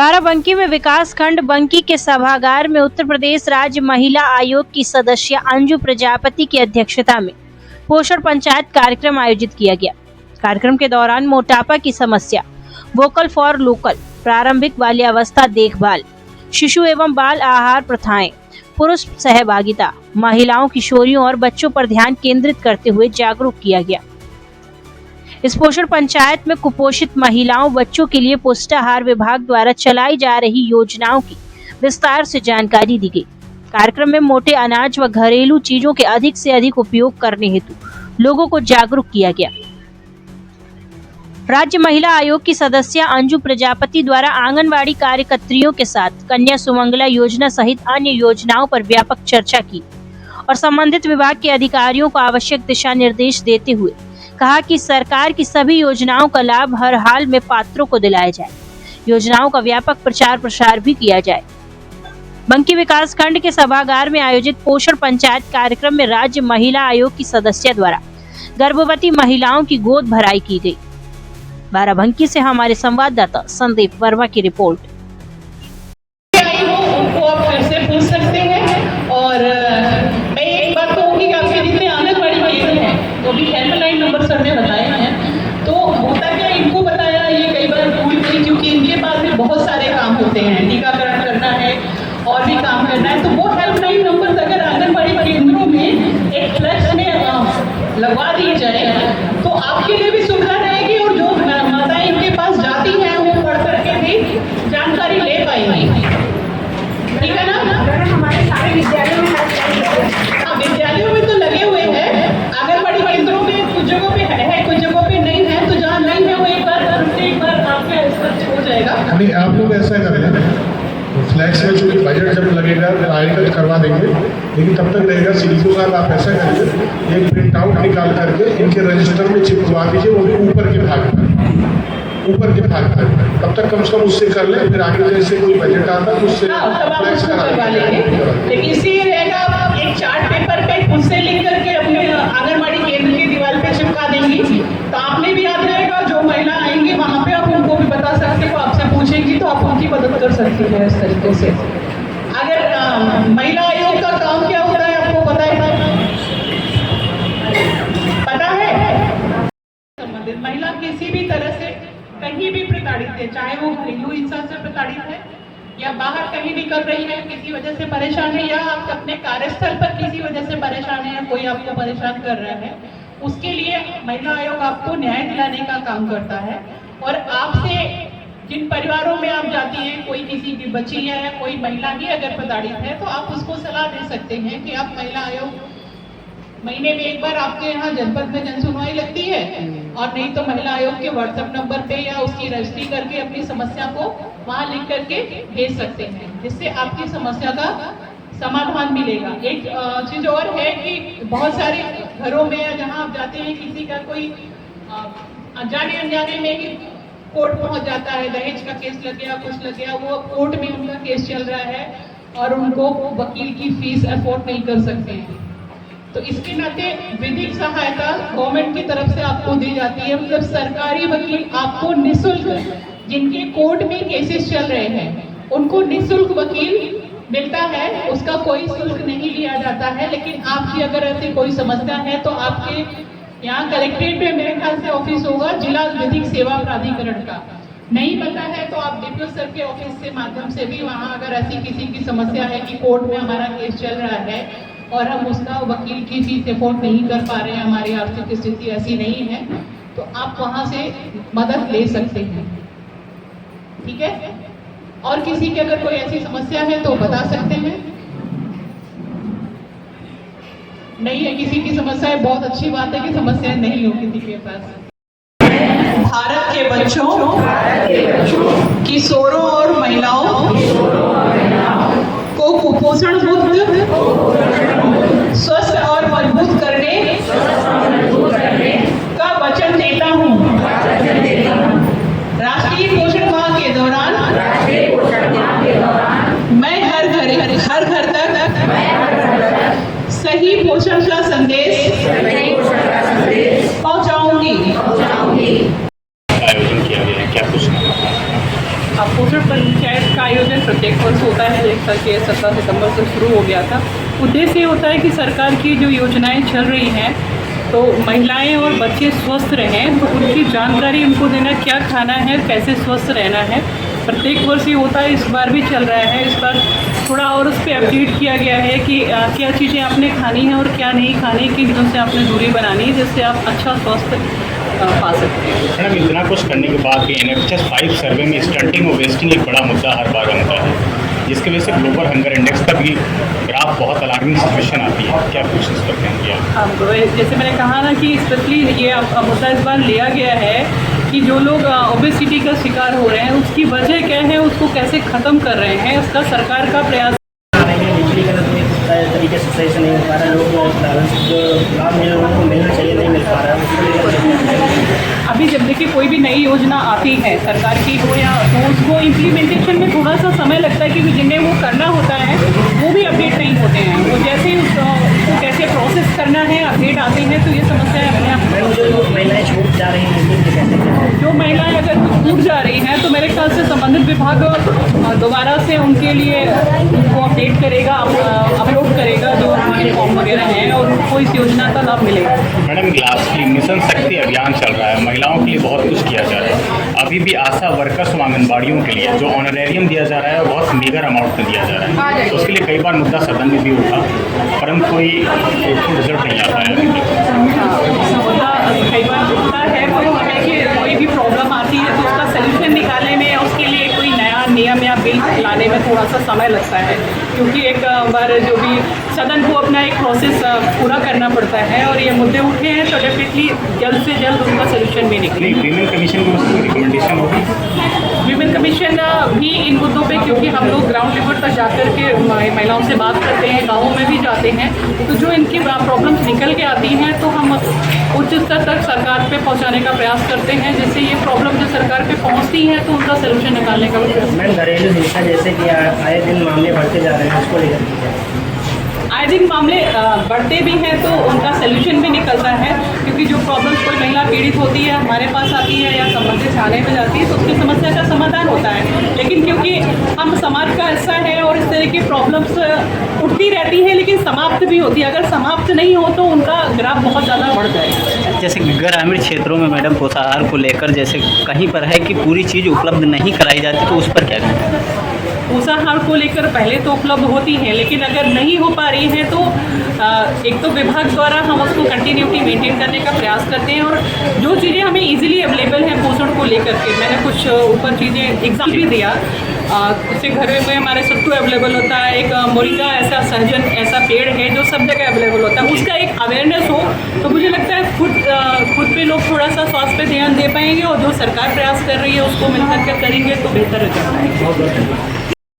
बाराबंकी में विकास खंड बंकी के सभागार में उत्तर प्रदेश राज्य महिला आयोग की सदस्य अंजू प्रजापति की अध्यक्षता में पोषण पंचायत कार्यक्रम आयोजित किया गया। कार्यक्रम के दौरान मोटापा की समस्या, वोकल फॉर लोकल, प्रारंभिक बाल्यावस्था देखभाल, शिशु एवं बाल आहार प्रथाएं, पुरुष सहभागिता, महिलाओं, किशोरियों और बच्चों पर ध्यान केंद्रित करते हुए जागरूक किया गया। इस पोषण पंचायत में कुपोषित महिलाओं, बच्चों के लिए पुष्टाहार विभाग द्वारा चलाई जा रही योजनाओं की विस्तार से जानकारी दी गई। कार्यक्रम में मोटे अनाज व घरेलू चीजों के अधिक से अधिक उपयोग करने हेतु लोगों को जागरूक किया गया। राज्य महिला आयोग की सदस्य अंजू प्रजापति द्वारा आंगनवाड़ी कार्यकर्त्रियों के साथ कन्या सुमंगला योजना सहित अन्य योजनाओं पर व्यापक चर्चा की और संबंधित विभाग के अधिकारियों को आवश्यक दिशा निर्देश देते हुए कहा कि सरकार की सभी योजनाओं का लाभ हर हाल में पात्रों को दिलाया जाए। योजनाओं का व्यापक प्रचार प्रसार भी किया जाए। बंकी विकास खंड के सभागार में आयोजित पोषण पंचायत कार्यक्रम में राज्य महिला आयोग की सदस्य द्वारा गर्भवती महिलाओं की गोद भराई की गई। बाराबंकी से हमारे संवाददाता संदीप वर्मा की रिपोर्ट। उनको आप फिर से पूछ सकते हैं। और मैं एक बात कहूँगी कि आपके जितने आंगनबाड़ी केंद्र हैं तो भी हेल्पलाइन नंबर सर ने बताए हैं। तो होता क्या, इनको बताया ये कई बार भूल गई, क्योंकि इनके पास भी बहुत सारे काम होते हैं, टीकाकरण करना है और भी काम करना है। तो वो हेल्पलाइन नंबर अगर आंगनबाड़ी केंद्रों में एक फ्लैक्स में लगवा दी जाए तो आपके लिए भी सुविधा रहेगी और जो माताएं इनके पास जाती हैं वो पढ़ करके भी जानकारी ले पाएंगी। ठीक है ना? हमारे सारे विद्यालयों में विद्यालयों में तो लगे हुए हैं, आंगनबाड़ी केंद्रों में कुछ जगहों पे है, कुछ जगहों पे नहीं है। तो जहाँ नहीं है वो एक बार आपका हो जाएगा। अभी आप लोग ऐसा कर लें, फ्लैक्स में चूंकि बजट जब लगेगा तो आएगा तो करवा देंगे, लेकिन तब तक रहेगा सीडीओ साहब आप ऐसा करिए, एक प्रिंट आउट निकाल करके इनके रजिस्टर में चिपकवा दीजिए, वो भी ऊपर के भाग पर तब तक कम से कम उससे कर ले, फिर आगे जैसे कोई बजट आता है उससे फ्लैक्स करवा लेंगे। लेकिन इसी रहेगा, आप एक चार्ट पेपर पे उससे लिख करके अपने आंगनबाड़ी केंद्र की दीवार पे चिपका देंगी तो आपने भी याद रहेगा। जो महिला आएंगी वहाँ पे आप उनको भी बता सकते हो, आपसे पूछेंगी तो आप उनकी मदद कर सकती हैं इस तरीके से। अगर महिला आयोग का काम क्या होता है आपको पता है? संबंधित महिला किसी भी तरह से कहीं भी प्रताड़ित है, चाहे वो घरेलू हिंसा से प्रताड़ित है या बाहर कहीं भी कर रही है, किसी वजह से परेशान है, या आप अपने कार्यस्थल पर किसी वजह से परेशान है या कोई आपको परेशान कर रहा है, उसके लिए महिला आयोग आपको न्याय दिलाने का काम करता है। और आपसे जिन परिवारों में आप जाती हैं, कोई किसी की बच्ची है या कोई महिला भी अगर प्रताड़ित है तो आप उसको सलाह दे सकते हैं कि आप महिला आयोग महीने में एक बार आपके यहाँ जनपद में जनसुनवाई लगती है, और नहीं तो महिला आयोग के व्हाट्सएप नंबर पे या उसकी रजिस्ट्री करके अपनी समस्या को वहाँ लिख करके भेज सकते हैं, जिससे आपकी समस्या का समाधान मिलेगा। एक चीज और है कि बहुत सारे घरों में या जहाँ आप जाते हैं, किसी का कोई अनजाने अनजाने में कोर्ट पहुंच जाता है, दहेज का केस लग गया, कुछ लग गया, वो कोर्ट में उनका केस चल रहा है और उनको वकील की फीस अफोर्ड नहीं कर सकते हैं। तो इसके नाते विधिक सहायता गवर्नमेंट की तरफ से आपको दी जाती है। मतलब सरकारी वकील आपको निःशुल्क, जिनके कोर्ट में केसेस चल रहे हैं उनको निःशुल्क वकील मिलता है, उसका कोई शुल्क नहीं लिया जाता है। लेकिन आपकी अगर ऐसी कोई समस्या है तो आपके यहाँ कलेक्ट्रेट में मेरे ख्याल से ऑफिस होगा जिला विधिक सेवा प्राधिकरण का, नहीं पता है तो आप डीपीओ सर के ऑफिस से माध्यम से भी वहाँ अगर ऐसी किसी की समस्या है कि कोर्ट में हमारा केस चल रहा है और हम उसका वकील की फीस अफोर्ड नहीं कर पा रहे हैं, हमारी आर्थिक स्थिति ऐसी नहीं है, तो आप वहाँ से मदद ले सकते हैं। ठीक है? और किसी की अगर कोई ऐसी समस्या है तो बता सकते हैं। नहीं है किसी की समस्या है, बहुत अच्छी बात है कि समस्या नहीं हो किसी के पास। भारत के बच्चों, किशोरों और महिलाओं को कुपोषण मुक्त, स्वस्थ और मजबूत करने का वचन देता हूँ। राष्ट्रीय पोषण माह के दौरान मैं हर घर तक सही पोषण का संदेश पहुँचाऊंगी। आयोजन किया गया है, क्या कुछ पोषण पंचायत 17 सितंबर से शुरू हो गया था। उद्देश्य ये होता है कि सरकार की जो योजनाएं चल रही हैं तो महिलाएं और बच्चे स्वस्थ रहें, तो उनकी जानकारी उनको देना, क्या खाना है, कैसे स्वस्थ रहना है। प्रत्येक वर्ष ये होता है, इस बार भी चल रहा है। इस बार थोड़ा और उस पर अपडेट किया गया है कि क्या चीज़ें आपने खानी है और क्या नहीं खानी, किन चीज़ों से आपने दूरी बनानी है जिससे आप अच्छा स्वास्थ्य पा सकते हैं। मैडम, इतना कुछ करने के बाद भी NHS 5 सर्वे में स्टंटिंग और वेस्टिंग एक बड़ा मुद्दा हर बार बनता है, जिसकी वजह से ग्लोबल हंगर इंडेक्स का भी ग्राफ बहुत अलार्मिंग सिचुएशन आती है। क्या कुछ इस पर ध्यान दिया? अब जैसे मैंने कहा ना कि स्पेशली ये मुद्दा इस बार लिया गया है कि जो लोग ओबेसिटी का शिकार हो रहे हैं उसकी वजह क्या है, उसको कैसे ख़त्म कर रहे हैं, इसका सरकार का प्रयास तरीके से सही से नहीं मिल पा रहा है। लोग बैलेंस जो लाभ मिल लोगों को मिलना चाहिए नहीं मिल पा रहा है। अभी जब देखिए कोई भी नई योजना आती है सरकार की हो या तो उसको इम्प्लीमेंटेशन में थोड़ा सा समय लगता है, क्योंकि जिन्हें वो करना होता है वो भी अपडेट नहीं होते हैं। वो जैसे ही उसको कैसे प्रोसेस करना है अपडेट आते हैं तो ये समस्या अपने आप जो महिलाएं छूट जा रही हैं, जो महिलाएं अगर कुछ छूट जा रही हैं तो मेरे ख्याल से संबंधित विभाग दोबारा से उनके लिए उनको अपडेट करेगा, अपलोड करेगा जो उनके फॉर्म वगैरह हैं और उनको इस योजना का लाभ मिलेगा। मैडम, लास्टली मिशन शक्ति अभियान चल रहा है, महिलाओं के लिए बहुत कुछ किया जा रहा है। अभी भी आशा वर्कर्स और आंगनबाड़ियों के लिए जो ऑनरेरियम दिया जा रहा है बहुत मीगर अमाउंट में दिया जा रहा है, तो उसके लिए कई बार मुद्दा सदन में भी उठा, परंतु कोई रिजल्ट नहीं आ पाया। मुद्दा कई बार उठता है, कोई भी प्रॉब्लम आती है तो उसका सलूशन निकालने में उसके लिए कोई नया नियम या बिल लाने में थोड़ा सा समय लगता है, क्योंकि एक बार जो भी सदन को अपना एक प्रोसेस पूरा करना पड़ता है और ये मुद्दे उठे हैं तो डेफिनेटली जल्द से जल्द उनका सलूशन भी निकले। वीमेन कमीशन की रिकमेंडेशन होगी, वीमेन कमीशन भी इन मुद्दों पे, क्योंकि हम लोग ग्राउंड लेवल तक जाकर के महिलाओं से बात करते हैं, गाँवों में भी जाते हैं, तो जो इनकी प्रॉब्लम्स निकल के आती हैं तो हम उच्च स्तर तक सरकार पे पहुंचाने का प्रयास करते हैं, जिससे ये प्रॉब्लम जो सरकार पे पहुंचती है तो उनका सलूशन निकालने का प्रयास। मैम, घरेलू हिंसा जैसे कि आए दिन मामले बढ़ते जा रहे हैं, उसको लेकर आए दिन मामले बढ़ते भी हैं तो उनका सलूशन भी निकलता है, क्योंकि जो प्रॉब्लम्स कोई महिला पीड़ित होती है हमारे पास आती है या संबंधित थाने में जाती है तो उसकी समस्या का समाधान होता है। लेकिन क्योंकि हम समाज का हिस्सा है और इस तरह की प्रॉब्लम्स उठती रहती है लेकिन समाप्त भी होती है, अगर समाप्त नहीं हो तो उनका ग्राफ बहुत ज़्यादा बढ़ जाएगा। जैसे ग्रामीण क्षेत्रों में मैडम पोषाहार को लेकर जैसे कहीं पर है कि पूरी चीज़ उपलब्ध नहीं कराई जाती, तो उस पर क्या करें? पोषाहार को लेकर पहले तो उपलब्ध होती हैं, लेकिन अगर नहीं हो पा रही है तो एक तो विभाग द्वारा हम उसको कंटिन्यूटी मेंटेन करने का प्रयास करते हैं और जो चीज़ें हमें इजीली अवेलेबल हैं पोषण को लेकर के, मैंने कुछ ऊपर चीज़ें एग्जाम्पल भी दिया। उससे घर में हमारे सत्तू अवेलेबल होता है, एक मोरिंगा ऐसा सहजन ऐसा पेड़ है जो सब जगह अवेलेबल होता है, उसका एक अवेयरनेस हो तो मुझे लगता है खुद पे लोग थोड़ा सा स्वास्थ्य पे ध्यान दे पाएंगे और जो सरकार प्रयास कर रही है उसको मिलकर के करेंगे तो बेहतर हो जाता है।